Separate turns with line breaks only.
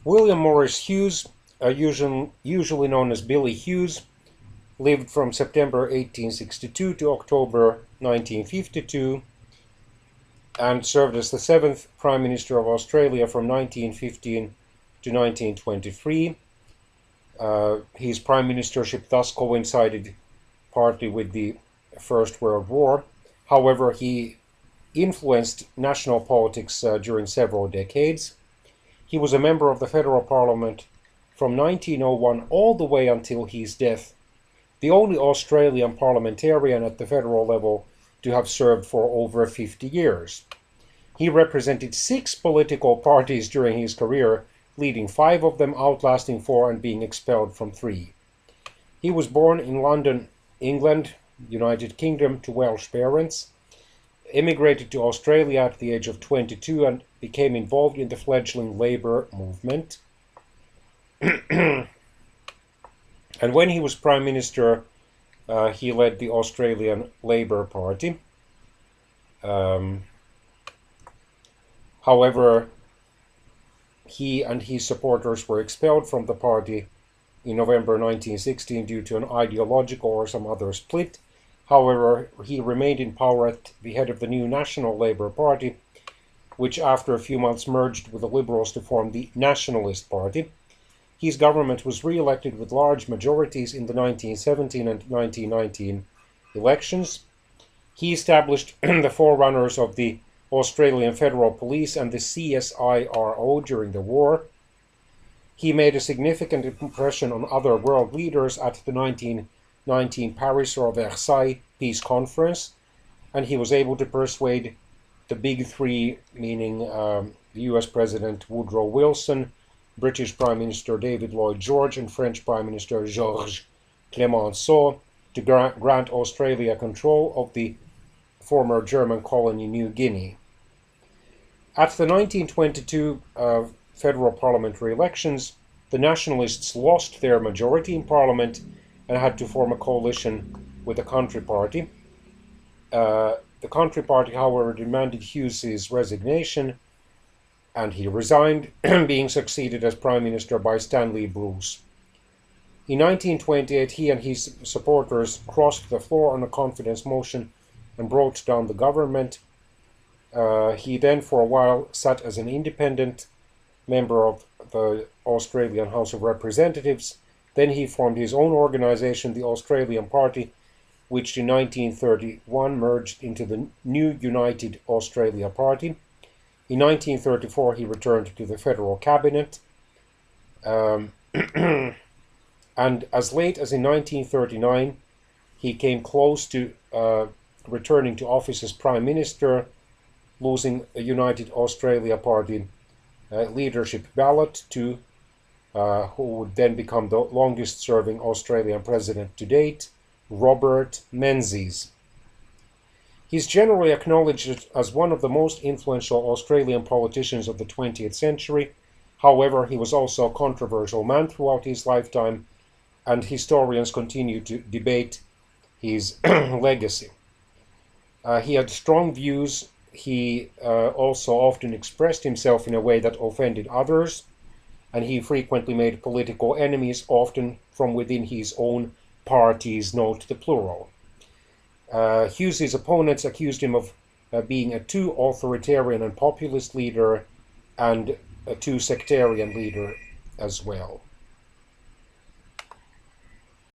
William Morris Hughes, usually known as Billy Hughes, lived from September 1862 to October 1952 and served as the seventh Prime Minister of Australia from 1915 to 1923. His prime ministership thus coincided partly with the First World War. However, he influenced national politics during several decades. He was a member of the federal parliament from 1901 all the way until his death, the only Australian parliamentarian at the federal level to have served for over 50 years. He represented 6 political parties during his career, leading 5 of them, outlasting 4 and being expelled from 3. He was born in London, England, United Kingdom, to Welsh parents, immigrated to Australia at the age of 22 and became involved in the fledgling Labour movement. And when he was Prime Minister, he led the Australian Labour Party. However, he and his supporters were expelled from the party in November 1916 due to an ideological or some other split. However, he remained in power at the head of the new National Labour Party, which after a few months merged with the Liberals to form the Nationalist Party. His government was re-elected with large majorities in the 1917 and 1919 elections. He established the forerunners of the Australian Federal Police and the CSIRO during the war. He made a significant impression on other world leaders at the 1919 Paris or Versailles Peace Conference, and he was able to persuade the big 3, meaning the US President Woodrow Wilson, British Prime Minister David Lloyd George, and French Prime Minister Georges Clemenceau, to grant Australia control of the former German colony New Guinea. At the 1922 federal parliamentary elections, the Nationalists lost their majority in Parliament and had to form a coalition with the Country Party. The Country Party, however, demanded Hughes' resignation, and he resigned, being succeeded as Prime Minister by Stanley Bruce. In 1928, he and his supporters crossed the floor on a confidence motion and brought down the government. He then, for a while, sat as an independent member of the Australian House of Representatives. Then he formed his own organization, the Australian Party, which in 1931 merged into the new United Australia Party. In 1934, he returned to the federal cabinet. And as late as in 1939, he came close to returning to office as Prime Minister, losing a United Australia Party leadership ballot to who would then become the longest-serving Australian president to date, Robert Menzies. He's generally acknowledged as one of the most influential Australian politicians of the 20th century. However, he was also a controversial man throughout his lifetime, and historians continue to debate his legacy. He had strong views. He also often expressed himself in a way that offended others, and he frequently made political enemies, often from within his own parties, note the plural. Hughes' opponents accused him of being a too authoritarian and populist leader and a too sectarian leader as well.